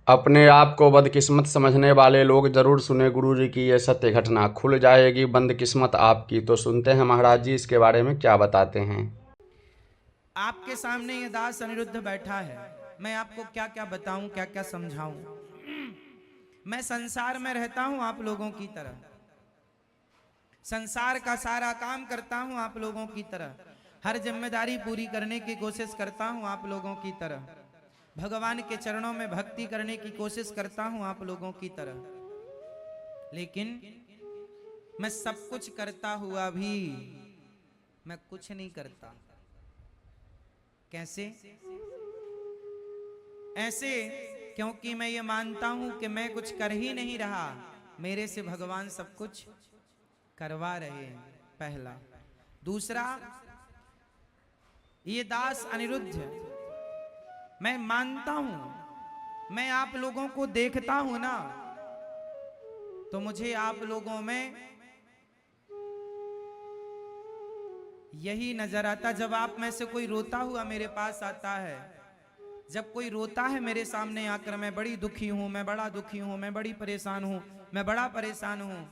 अपने आप को बदकिस्मत समझने वाले लोग जरूर सुने गुरुजी की ये सत्य घटना। खुल जाएगी बंद किस्मत आपकी। तो सुनते हैं महाराज जी इसके बारे में क्या बताते हैं। आपके सामने ये दास अनिरुद्ध बैठा है। मैं आपको क्या क्या बताऊं, क्या क्या समझाऊं। मैं संसार में रहता हूं आप लोगों की तरह, संसार का सारा काम करता हूं आप लोगों की तरह, हर जिम्मेदारी पूरी करने की कोशिश करता हूं आप लोगों की तरह, भगवान के चरणों में भक्ति करने की कोशिश करता हूं आप लोगों की तरह। लेकिन मैं सब कुछ करता हुआ भी मैं कुछ नहीं करता। कैसे? ऐसे क्योंकि मैं ये मानता हूं कि मैं कुछ कर ही नहीं रहा, मेरे से भगवान सब कुछ करवा रहे हैं। पहला। दूसरा, ये दास अनिरुद्ध, मैं मानता हूं, मैं आप लोगों को देखता हूं ना, तो मुझे आप लोगों में यही नजर आता। जब आप में से कोई रोता हुआ मेरे पास आता है, जब कोई रोता है मेरे सामने आकर, मैं बड़ी दुखी हूं, मैं बड़ा दुखी हूं, मैं बड़ी परेशान हूं, मैं बड़ा परेशान हूं,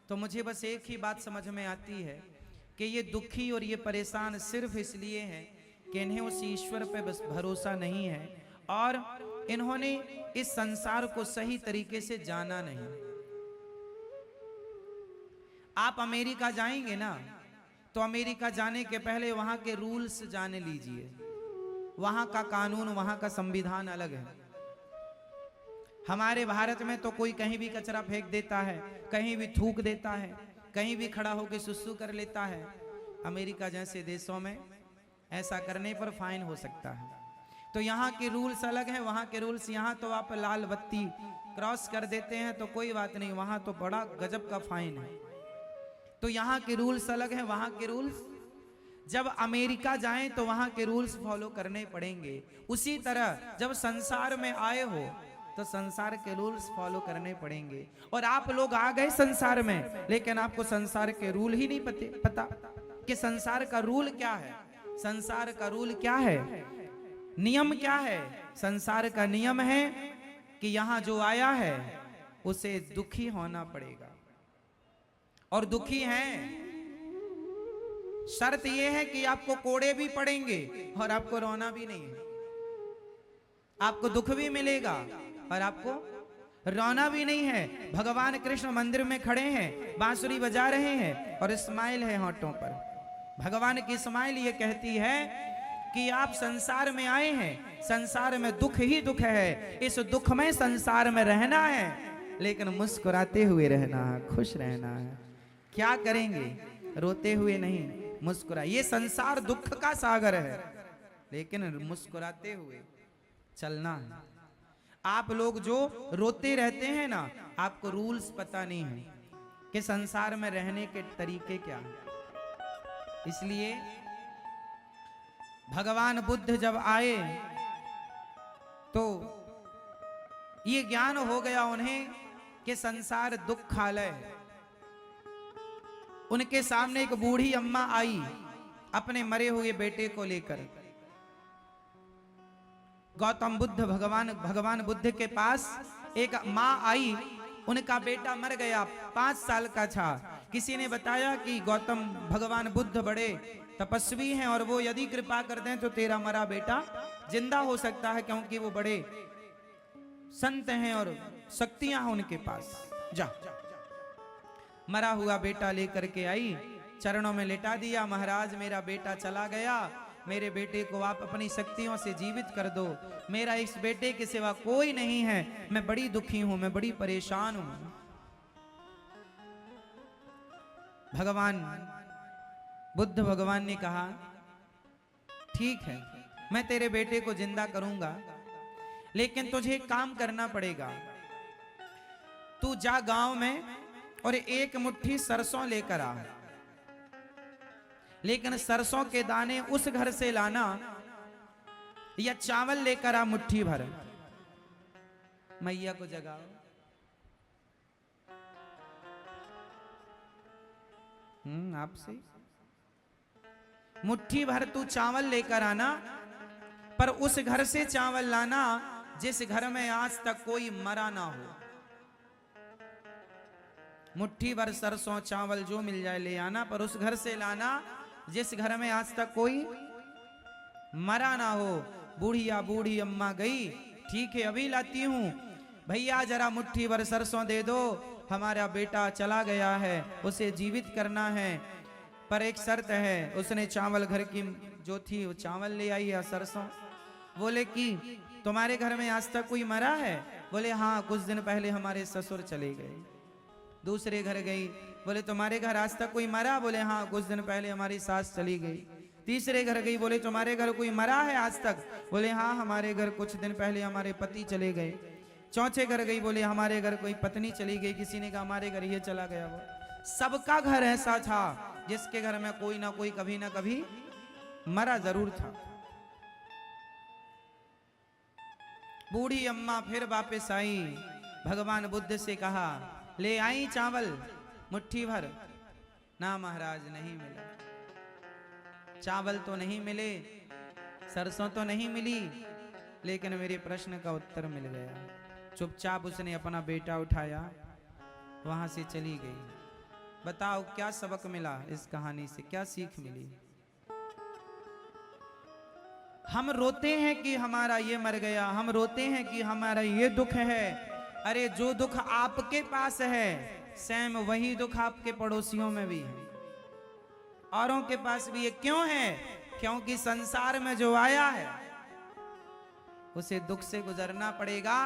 तो मुझे बस एक ही बात समझ में आती है कि ये दुखी और ये परेशान सिर्फ इसलिए हैं कि इन्हें उस ईश्वर पे बस भरोसा नहीं है और इन्होंने इस संसार को सही तरीके से जाना नहीं। आप अमेरिका जाएंगे ना, तो अमेरिका जाने के पहले वहां के रूल्स जान लीजिए। वहां का कानून, वहां का संविधान अलग है। हमारे भारत में तो कोई कहीं भी कचरा फेंक देता है, कहीं भी थूक देता है, कहीं भी खड़ा होकर सुसु कर लेता है। अमेरिका जैसे देशों में ऐसा करने पर फाइन हो सकता है। तो यहाँ के रूल्स अलग हैं, वहाँ के रूल्स। यहाँ तो आप लाल बत्ती क्रॉस कर देते हैं तो कोई बात नहीं, वहाँ तो बड़ा गजब का फाइन है। तो यहाँ के रूल्स अलग हैं, वहाँ के रूल्स। जब अमेरिका जाएं तो वहाँ के रूल्स फॉलो करने पड़ेंगे। उसी तरह जब संसार में आए हो तो संसार के रूल्स फॉलो करने पड़ेंगे। और आप लोग आ गए संसार में, लेकिन आपको संसार के रूल ही नहीं पता कि संसार का रूल क्या है। संसार का रूल क्या है, नियम क्या है? संसार का नियम है कि यहां जो आया है उसे दुखी होना पड़ेगा। और दुखी हैं, शर्त यह है कि आपको कोड़े भी पड़ेंगे और आपको रोना भी नहीं है। आपको दुख भी मिलेगा और आपको रोना भी नहीं है। भगवान कृष्ण मंदिर में खड़े हैं, बांसुरी बजा रहे हैं और स्माइल है होठों पर। भगवान की स्माइल ये कहती है कि आप संसार में आए हैं, संसार में दुख ही दुख है, इस दुख में संसार में रहना है, लेकिन मुस्कुराते हुए रहना है, खुश रहना है। क्या करेंगे? रोते हुए नहीं, मुस्कुरा। ये संसार दुख का सागर है, लेकिन मुस्कुराते हुए चलना है। आप लोग जो रोते रहते हैं ना, आपको रूल्स पता नहीं है कि संसार में रहने के तरीके क्या हैं। इसलिए भगवान बुद्ध जब आए तो ये ज्ञान हो गया उन्हें कि संसार दुखालय है। उनके सामने एक बूढ़ी अम्मा आई अपने मरे हुए बेटे को लेकर। गौतम बुद्ध भगवान बुद्ध के पास एक माँ आई, उनका बेटा मर गया, 5 साल का था। किसी ने बताया कि गौतम भगवान बुद्ध बड़े तपस्वी हैं और वो यदि कृपा कर दें तो तेरा मरा बेटा जिंदा हो सकता है, क्योंकि वो बड़े संत हैं और शक्तियां हैं उनके पास। जा। मरा हुआ बेटा लेकर के आई, चरणों में लेटा दिया। महाराज मेरा बेटा चला गया, मेरे बेटे को आप अपनी शक्तियों से जीवित कर दो, मेरा इस बेटे के सिवा कोई नहीं है, मैं बड़ी दुखी हूं, मैं बड़ी परेशान हूं। भगवान बुद्ध भगवान ने कहा ठीक है, मैं तेरे बेटे को जिंदा करूंगा, लेकिन तुझे एक काम करना पड़ेगा। तू जा गांव में और 1 मुट्ठी सरसों लेकर आ, लेकिन सरसों के दाने उस घर से लाना, या चावल लेकर आ मुट्ठी भर। मैया को जगाओ। आपसे मुट्ठी भर तू चावल लेकर आना, पर उस घर से चावल लाना जिस घर में आज तक कोई मरा ना हो। मुट्ठी भर सरसों चावल जो मिल जाए ले आना, पर उस घर से लाना जिस घर में आज तक कोई मरा ना हो। बूढ़ी अम्मा गई, ठीक है अभी लाती हूं, भैया जरा मुट्ठी भर सरसों दे दो, हमारा बेटा चला गया है, उसे जीवित करना है, पर एक शर्त है। उसने चावल घर की जो थी वो चावल ले आई या सरसों। बोले कि तुम्हारे घर में आज तक कोई मरा है? बोले हाँ, कुछ दिन पहले हमारे ससुर चले गए। दूसरे घर गई, बोले तुम्हारे घर आज तक कोई मरा? बोले हाँ, कुछ दिन पहले हमारी सास चली गई। तीसरे घर गई, बोले तुम्हारे घर कोई मरा है आज तक? बोले हाँ, हमारे घर कुछ दिन पहले हमारे पति चले गए। चौथे घर गई, बोले हमारे घर कोई पत्नी चली गई। किसी ने कहा हमारे घर ये चला गया। वो सबका घर ऐसा था जिसके घर में कोई ना कोई कभी ना कभी मरा जरूर था। बूढ़ी अम्मा फिर वापस आई, भगवान बुद्ध से कहा ले आई चावल मुट्ठी भर। ना महाराज नहीं मिला, चावल तो नहीं मिले, सरसों तो नहीं मिली, लेकिन मेरे प्रश्न का उत्तर मिल गया। चुपचाप उसने अपना बेटा उठाया, वहां से चली गई। बताओ क्या सबक मिला इस कहानी से, क्या सीख मिली? हम रोते हैं कि हमारा ये मर गया, हम रोते हैं कि हमारा ये दुख है। अरे जो दुख आपके पास है, सेम वही दुख आपके पड़ोसियों में भी है, औरों के पास भी है। क्यों है? क्योंकि संसार में जो आया है उसे दुख से गुजरना पड़ेगा।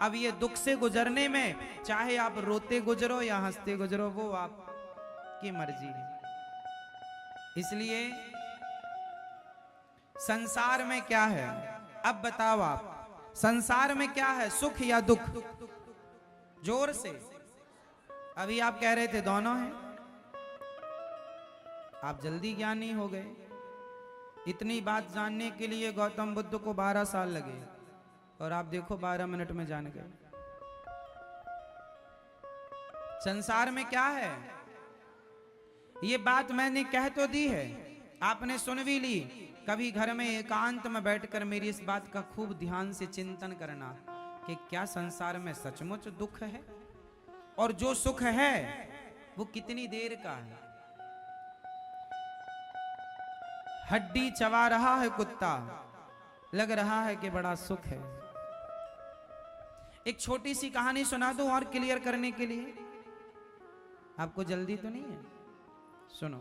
अब ये दुख से गुजरने में चाहे आप रोते गुजरो या हंसते गुजरो, वो आपकी मर्जी है। इसलिए संसार में क्या है, अब बताओ आप, संसार में क्या है, सुख या दुख? जोर से। अभी आप कह रहे थे दोनों हैं। आप जल्दी ज्ञानी हो गए। इतनी बात जानने के लिए गौतम बुद्ध को 12 साल लगे, और आप देखो 12 मिनट में जान गए। संसार में क्या है, ये बात मैंने कह तो दी है, आपने सुन भी ली। कभी घर में एकांत में बैठकर मेरी इस बात का खूब ध्यान से चिंतन करना कि क्या संसार में सचमुच दुख है, और जो सुख है वो कितनी देर का है। हड्डी चबा रहा है कुत्ता, लग रहा है कि बड़ा सुख है। एक छोटी सी कहानी सुना दूं और क्लियर करने के लिए, आपको जल्दी तो नहीं है? सुनो।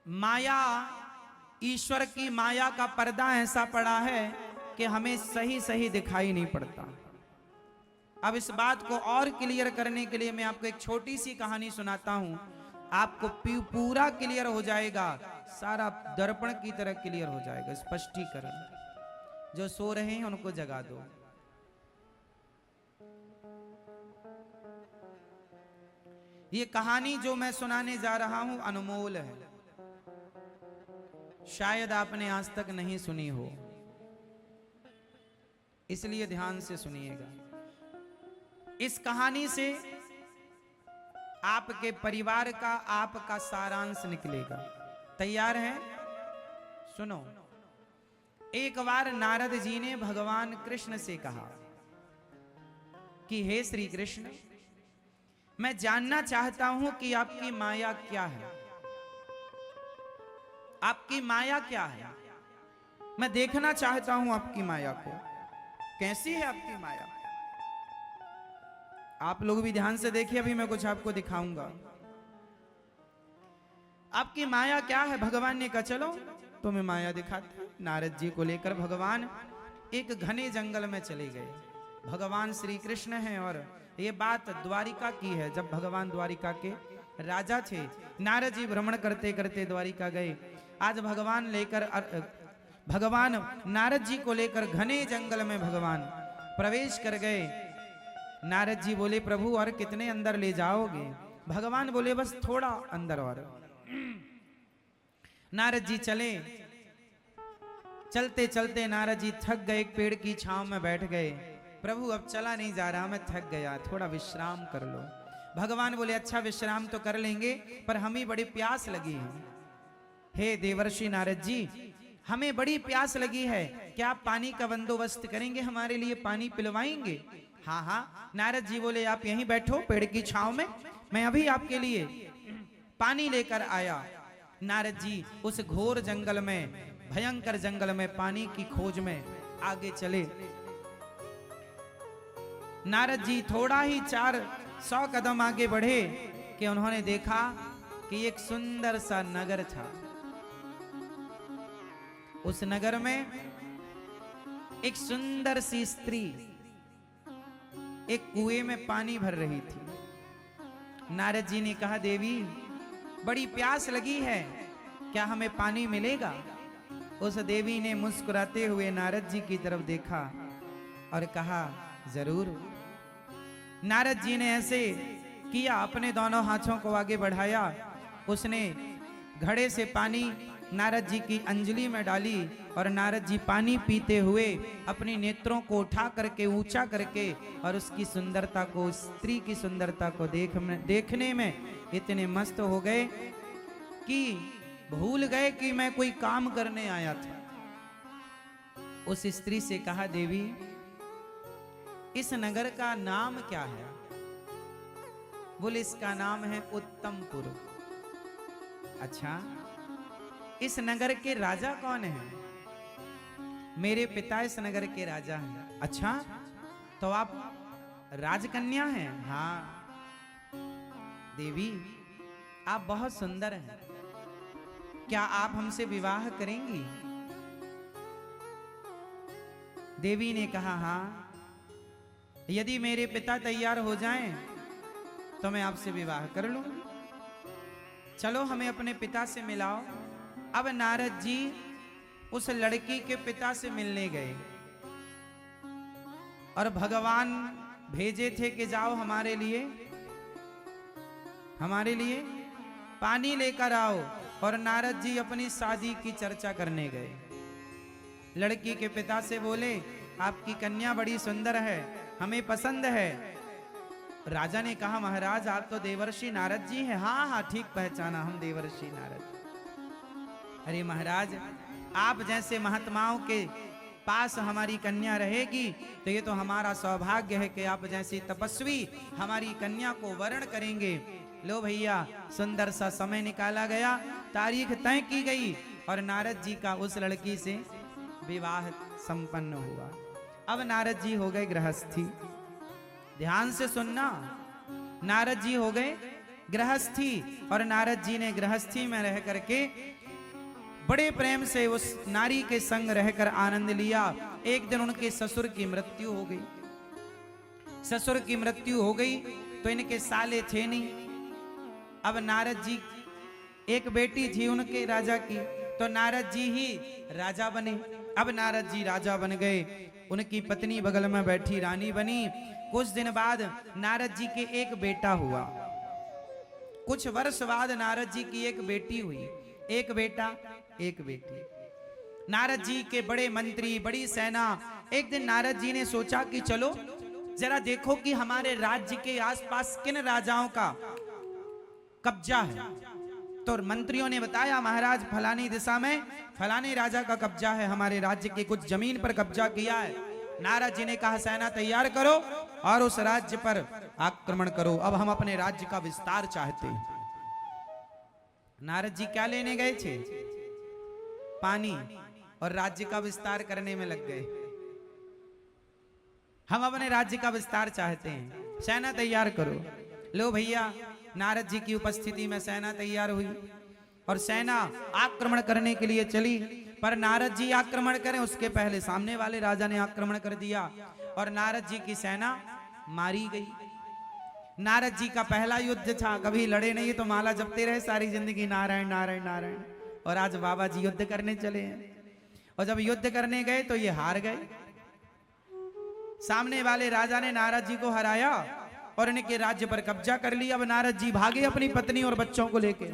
माया, ईश्वर की माया का पर्दा ऐसा पड़ा है कि हमें सही सही दिखाई नहीं पड़ता। अब इस बात को और क्लियर करने के लिए मैं आपको एक छोटी सी कहानी सुनाता हूं, आपको पूरा क्लियर हो जाएगा, सारा दर्पण की तरह क्लियर हो जाएगा। स्पष्टीकरण। जो सो रहे हैं उनको जगा दो। ये कहानी जो मैं सुनाने जा रहा हूं अनमोल है, शायद आपने आज तक नहीं सुनी हो, इसलिए ध्यान से सुनिएगा। इस कहानी से आपके परिवार का, आपका सारांश निकलेगा। तैयार हैं? सुनो। एक बार नारद जी ने भगवान कृष्ण से कहा कि हे श्री कृष्ण, मैं जानना चाहता हूं कि आपकी माया क्या है। आपकी माया क्या है? मैं देखना चाहता हूं आपकी माया को। कैसी है आपकी माया? आप लोग भी ध्यान से देखिए, अभी मैं कुछ आपको दिखाऊंगा। आपकी माया क्या है? भगवान ने कहा चलो तुम्हें माया दिखाते हैं। नारद जी को लेकर भगवान एक घने जंगल में चले गए। भगवान श्री कृष्ण हैं, और ये बात द्वारिका की है, जब भगवान द्वारिका के राजा थे। नारद जी भ्रमण करते करते द्वारिका गए। आज भगवान नारद जी को लेकर घने जंगल में भगवान प्रवेश कर गए। नारद जी बोले प्रभु और कितने अंदर ले जाओगे? भगवान बोले बस थोड़ा अंदर और। नारद जी चले। चलते चलते नारद जी थक गए, एक पेड़ की छांव में बैठ गए। प्रभु अब चला नहीं जा रहा, मैं थक गया, थोड़ा विश्राम कर लो। भगवान बोले अच्छा विश्राम तो कर लेंगे, पर हमें बड़ी प्यास लगी है। हे देवर्षि नारद जी, हमें बड़ी प्यास लगी है, क्या आप पानी का बंदोबस्त करेंगे, हमारे लिए पानी पिलवाएंगे? हाँ हाँ। नारद जी बोले आप यहीं बैठो पेड़ की छांव में, मैं अभी आपके लिए पानी लेकर आया। नारद जी उस घोर जंगल में, भयंकर जंगल में पानी की खोज में आगे चले। नारद जी थोड़ा ही 400 कदम आगे बढ़े कि उन्होंने देखा कि एक सुंदर सा नगर था। उस नगर में एक सुंदर सी स्त्री एक कुएं में पानी भर रही थी। नारद जी ने कहा देवी बड़ी प्यास लगी है, क्या हमें पानी मिलेगा? उस देवी ने मुस्कुराते हुए नारद जी की तरफ देखा और कहा जरूर। नारद जी ने ऐसे किया, अपने दोनों हाथों को आगे बढ़ाया, उसने घड़े से पानी नारद जी की अंजलि में डाली और नारद जी पानी पीते हुए अपने नेत्रों को उठा करके ऊंचा करके और उसकी सुंदरता को, स्त्री की सुंदरता को देखने में इतने मस्त हो गए कि भूल गए कि मैं कोई काम करने आया था। उस स्त्री से कहा देवी इस नगर का नाम क्या है? बोले इसका नाम है उत्तमपुर। अच्छा, इस नगर के राजा कौन है? मेरे पिता इस नगर के राजा हैं। अच्छा, तो आप राजकन्या हैं? हाँ। देवी आप बहुत सुंदर हैं, क्या आप हमसे विवाह करेंगी? देवी ने कहा हाँ, यदि मेरे पिता तैयार हो जाएं तो मैं आपसे विवाह कर लूंगी। चलो हमें अपने पिता से मिलाओ। अब नारद जी उस लड़की के पिता से मिलने गए और भगवान भेजे थे कि जाओ हमारे लिए पानी लेकर आओ। और नारद जी अपनी शादी की चर्चा करने गए। लड़की के पिता से बोले आपकी कन्या बड़ी सुंदर है, हमें पसंद है। राजा ने कहा महाराज आप तो देवर्षि नारद जी हैं। हाँ हाँ ठीक पहचाना, हम देवर्षि नारद। अरे महाराज आप जैसे महात्माओं के पास हमारी कन्या रहेगी तो ये तो हमारा सौभाग्य है कि आप जैसी तपस्वी हमारी कन्या को वरण करेंगे। लो भैया, सुंदर सा समय निकाला गया, तारीख तय की गई और नारद जी का उस लड़की से विवाह संपन्न हुआ। अब नारद जी हो गए गृहस्थी। ध्यान से सुनना, नारद जी हो गए गृहस्थी और नारद जी ने गृहस्थी में रह करके बड़े प्रेम से उस नारी के संग रहकर आनंद लिया। एक दिन उनके ससुर की मृत्यु हो गई। ससुर की मृत्यु हो गई तो इनके साले थे नहीं। अब नारद जी, एक बेटी थी उनके राजा की, तो नारद जी ही राजा बने। अब नारद जी राजा बन गए, उनकी पत्नी बगल में बैठी रानी बनी। कुछ दिन बाद नारद जी के एक बेटा हुआ। कुछ वर्ष बाद नारद जी की एक बेटी हुई। एक बेटा एक बेटी। नारद जी के बड़े मंत्री, बड़ी सेना। एक दिन नारद जी ने सोचा कि चलो जरा देखो कि हमारे राज्य के आसपास किन राजाओं का कब्जा है। तो मंत्रियों ने बताया महाराज फलानी दिशा में फलाने राजा का कब्जा है, हमारे राज्य के कुछ जमीन पर कब्जा किया है। नारद जी ने कहा सेना तैयार करो और उस राज्य पर आक्रमण करो, अब हम अपने राज्य का विस्तार चाहते हैं। नारद जी क्या लेने गए थे? पानी, और राज्य का विस्तार करने में लग गए। हम अपने राज्य का विस्तार चाहते हैं, सेना तैयार करो। लो भैया, नारद जी की उपस्थिति में सेना तैयार हुई और सेना आक्रमण करने के लिए चली। पर नारद जी आक्रमण करें उसके पहले सामने वाले राजा ने आक्रमण कर दिया और नारद जी की सेना मारी गई। नारद जी का पहला युद्ध था, कभी लड़े नहीं तो माला जपते रहे सारी जिंदगी नारायण नारायण नारायण। और आज बाबा जी युद्ध करने चले हैं और जब युद्ध करने गए तो ये हार गए। सामने वाले राजा ने नारद जी को हराया और इनके राज्य पर कब्जा कर लिया। अब नारद जी भागे, अपनी पत्नी और बच्चों को लेके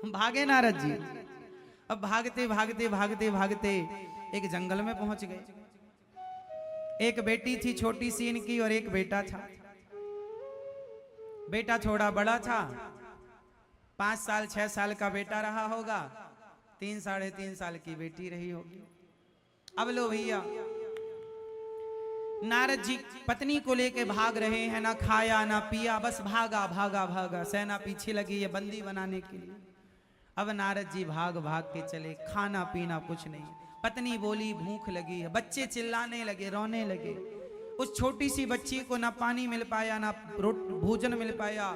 भागे नारद जी। अब भागते भागते भागते भागते एक जंगल में पहुंच गए। एक बेटी थी छोटी सी इनकी और एक बेटा था। बेटा थोड़ा बड़ा था, 5 साल 6 साल का बेटा रहा होगा 3 साढ़े 3 साल की बेटी रही होगी। अब लो भैया, नारद जी पत्नी को लेके भाग रहे हैं, ना खाया ना पिया, बस भागा भागा भागा, सेना पीछे लगी है बंदी बनाने के लिए। अब नारद जी भाग भाग के चले, खाना पीना कुछ नहीं। पत्नी बोली भूख लगी है, बच्चे चिल्लाने लगे, रोने लगे। उस छोटी सी बच्ची को ना पानी मिल पाया, ना भोजन मिल पाया,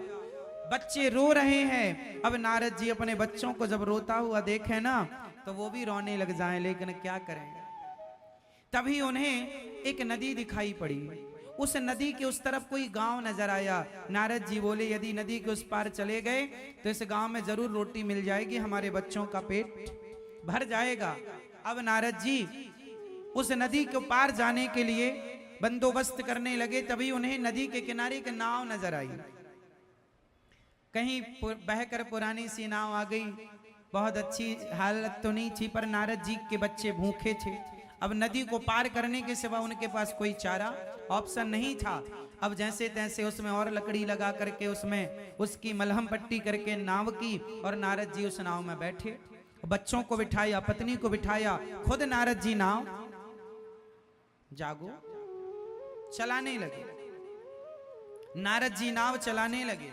बच्चे रो रहे हैं। अब नारद जी अपने बच्चों को जब रोता हुआ देखें ना, तो वो भी रोने लग जाएं, लेकिन क्या करें। तभी उन्हें एक नदी दिखाई पड़ी। उस नदी के उस तरफ कोई गांव नजर आया। नारद जी बोले यदि नदी के उस पार चले गए तो इस गांव में जरूर रोटी मिल जाएगी, हमारे बच्चों का पेट भर जाएगा। अब नारद जी उस नदी के पार जाने के लिए बंदोबस्त करने लगे। तभी उन्हें नदी के किनारे एक नाव नजर आई। कहीं बहकर पुरानी सी नाव आ गई। बहुत अच्छी हालत तो नहीं थी, पर नारद जी के बच्चे भूखे थे। अब नदी को पार करने के सिवा उनके पास कोई चारा ऑप्शन नहीं था। अब जैसे तैसे उसमें और लकड़ी लगा करके उसमें उसकी मलहम पट्टी करके नाव की, और नारद जी उस नाव में बैठे। बच्चों को बिठाया, पत्नी को बिठाया, खुद नारद जी नाव जागो चलाने लगे। नारद जी नाव चलाने लगे।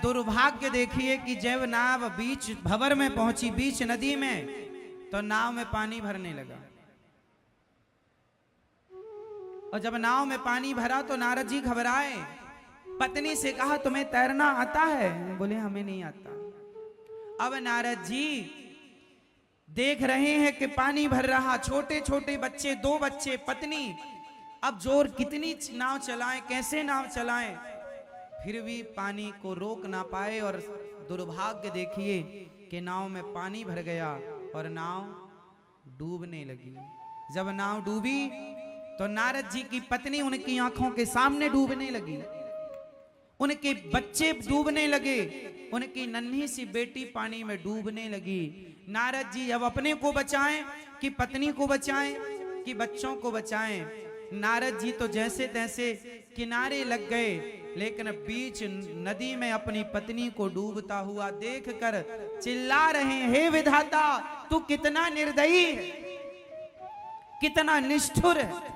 दुर्भाग्य देखिए कि जब नाव बीच भंवर में पहुंची, बीच नदी में, तो नाव में पानी भरने लगा। और जब नाव में पानी भरा तो नारद जी घबराए। पत्नी से कहा तुम्हें तैरना आता है? बोले हमें नहीं आता। अब नारद जी देख रहे हैं कि पानी भर रहा, छोटे छोटे बच्चे, 2 बच्चे, पत्नी। अब जोर कितनी नाव चलाएं, कैसे नाव चलाएं, फिर भी पानी को रोक ना पाए। और दुर्भाग्य देखिए कि नाव में पानी भर गया और नाव डूबने लगी। जब नाव डूबी तो नारद जी की पत्नी उनकी आंखों के सामने डूबने लगी, उनके बच्चे डूबने लगे, उनकी नन्ही सी बेटी पानी में डूबने लगी। नारद जी अब अपने को बचाएं कि पत्नी को बचाएं कि बच्चों को बचाएं। नारद जी तो जैसे तैसे किनारे लग गए, लेकिन बीच नदी में अपनी पत्नी को डूबता हुआ देखकर चिल्ला रहे, हे विधाता तू कितना निर्दयी है, कितना निष्ठुर है,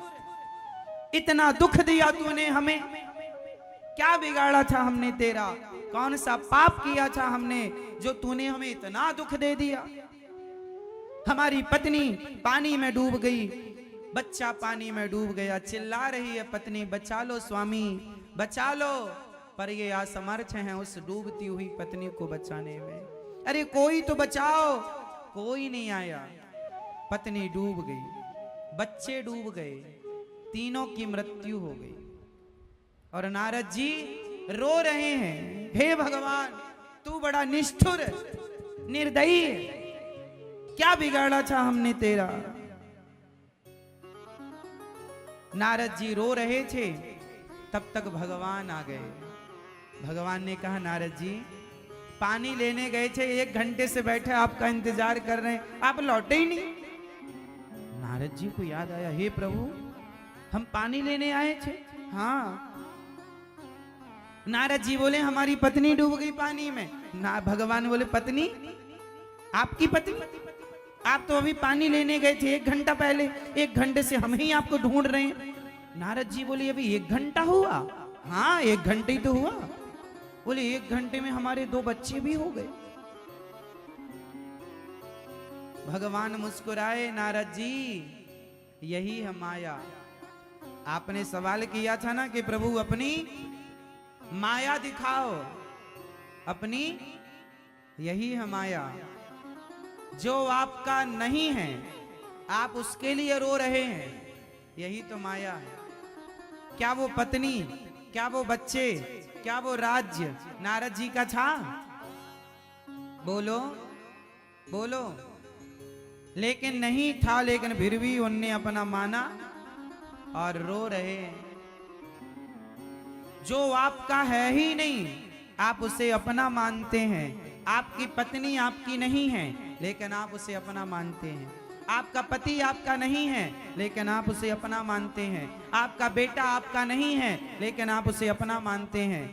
इतना दुख दिया तूने हमें, क्या बिगाड़ा था हमने तेरा, कौन सा पाप किया था हमने जो तूने हमें इतना दुख दे दिया। हमारी पत्नी पानी में डूब गई, बच्चा पानी में डूब गया, चिल्ला रही है पत्नी बचा लो स्वामी बचा लो, पर ये असमर्थ हैं उस डूबती हुई पत्नी को बचाने में। अरे कोई तो बचाओ, कोई नहीं आया। पत्नी डूब गई, बच्चे डूब गए, तीनों की मृत्यु हो गई। और नारद जी रो रहे हैं, हे भगवान तू बड़ा निष्ठुर निर्दयी है, क्या बिगाड़ा था हमने तेरा। नारद जी रो रहे थे, तब तक भगवान आ गए। भगवान ने कहा नारद जी पानी लेने गए थे, 1 घंटे से बैठे आपका इंतजार कर रहे हैं, आप लौटे ही नहीं। नारद जी को याद आया, हे प्रभु हम पानी लेने आए थे। हाँ। नारद जी बोले हमारी पत्नी डूब गई पानी में। ना भगवान बोले पत्नी, आपकी पत्नी? आप तो अभी पानी लेने गए थे 1 घंटा पहले, 1 घंटे से हम ही आपको ढूंढ रहे हैं। नारद जी बोले अभी 1 घंटा हुआ? हाँ 1 घंटे ही तो हुआ। बोले 1 घंटे में हमारे 2 बच्चे भी हो गए। भगवान मुस्कुराए, नारद जी यही है माया। आपने सवाल किया था ना कि प्रभु अपनी माया दिखाओ, अपनी यही है माया। जो आपका नहीं है आप उसके लिए रो रहे हैं, यही तो माया है। क्या वो पत्नी, क्या वो बच्चे, क्या वो राज्य नारद जी का था? बोलो बोलो। लेकिन नहीं था, लेकिन फिर भी उनने अपना माना और रो रहे हैं। जो आपका है ही नहीं आप उसे अपना मानते हैं। आपकी पत्नी आपकी नहीं है लेकिन आप उसे अपना मानते हैं। आपका पति आपका नहीं है लेकिन आप उसे अपना मानते हैं। आपका बेटा आपका नहीं है लेकिन आप उसे अपना मानते हैं।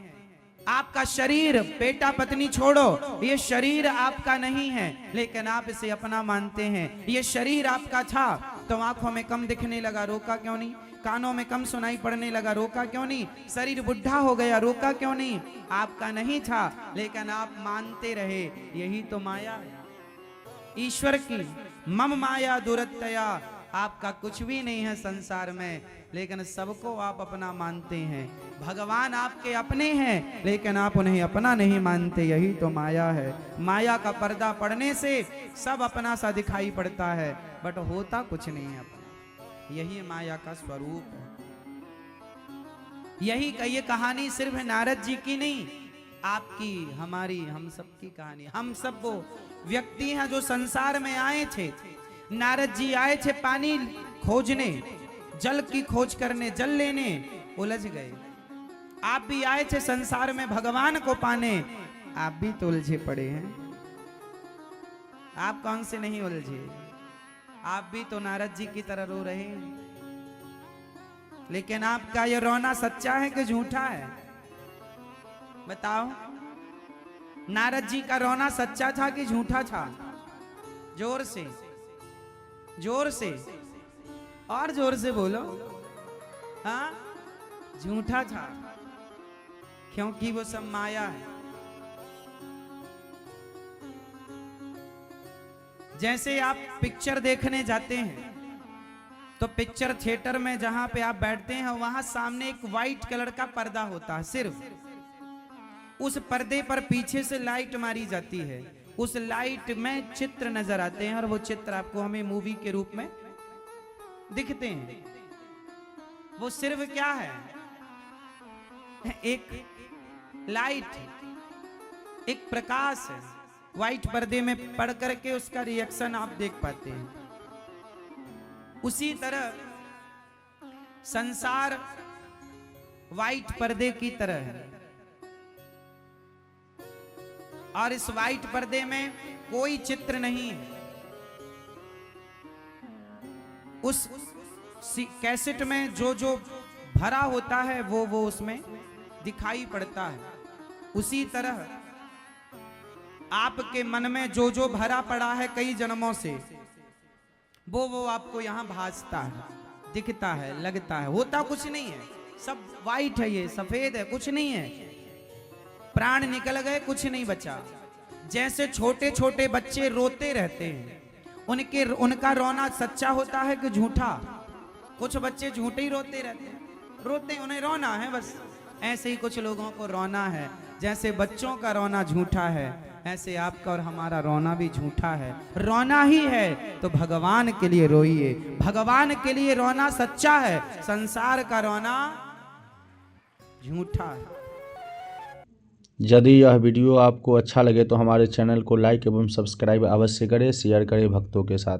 आपका शरीर, बेटा पत्नी छोड़ो, ये शरीर आपका नहीं है, लेकिन आप इसे अपना मानते हैं। ये शरीर आपका था तो आंखों में कम दिखने लगा, रोका क्यों नहीं? कानों में कम सुनाई पड़ने लगा, रोका क्यों नहीं? शरीर बुढ़ा हो गया, रोका क्यों नहीं? आपका नहीं था लेकिन आप मानते रहे। यही तो माया है ईश्वर की। मम माया दुरत्तया, आपका कुछ भी नहीं है संसार में, लेकिन सबको आप अपना मानते हैं। भगवान आपके अपने हैं लेकिन आप उन्हें अपना नहीं मानते। यही तो माया है। माया का पर्दा पड़ने से सब अपना सा दिखाई पड़ता है, बट होता कुछ नहीं है अपना। यही माया का स्वरूप है। यही ये कहानी सिर्फ नारद जी की नहीं, आपकी, हमारी, हम सब की कहानी। हम सब वो व्यक्ति हैं जो संसार में आए थे। नारद जी आए थे पानी खोजने, जल की खोज करने, जल लेने, उलझ गए। आप भी आए थे संसार में भगवान को पाने, आप भी तो उलझे पड़े हैं। आप कौन से नहीं उलझे? आप भी तो नारद जी की तरह रो रहे हैं। लेकिन आपका ये रोना सच्चा है कि झूठा है? बताओ, नारद जी का रोना सच्चा था कि झूठा था? जोर से, जोर से, और जोर से बोलो। हाँ, झूठा था, क्योंकि वो सब माया है। जैसे आप पिक्चर देखने जाते हैं तो पिक्चर थिएटर में जहां पे आप बैठते हैं वहां सामने एक वाइट कलर का पर्दा होता है। सिर्फ उस पर्दे पर पीछे से लाइट मारी जाती है, उस लाइट में चित्र नजर आते हैं और वो चित्र आपको हमें मूवी के रूप में दिखते हैं। वो सिर्फ क्या है? एक लाइट, एक प्रकाश है। व्हाइट पर्दे में पड़ करके उसका रिएक्शन आप देख पाते हैं। उसी तरह संसार व्हाइट पर्दे की तरह है, और इस व्हाइट पर्दे में कोई चित्र नहीं है। उस कैसेट में जो जो भरा होता है वो उसमें दिखाई पड़ता है। उसी तरह आपके मन में जो जो भरा पड़ा है कई जन्मों से, वो आपको यहां भासता है, दिखता है, लगता है। होता कुछ नहीं है, सब वाइट है, ये सफेद है, कुछ नहीं है। प्राण निकल गए, कुछ नहीं बचा। जैसे छोटे छोटे बच्चे रोते रहते हैं, उनका रोना सच्चा होता है कि झूठा? कुछ बच्चे झूठे ही रोते रहते हैं, रोते उन्हें रोना है बस। ऐसे ही कुछ लोगों को रोना है। जैसे बच्चों का रोना झूठा है, ऐसे आपका और हमारा रोना भी झूठा है। रोना ही है तो भगवान के लिए रोइए, भगवान के लिए रोना सच्चा है, संसार का रोना झूठा है। यदि यह वीडियो आपको अच्छा लगे तो हमारे चैनल को लाइक एवं सब्सक्राइब अवश्य करें, शेयर करें भक्तों के साथ।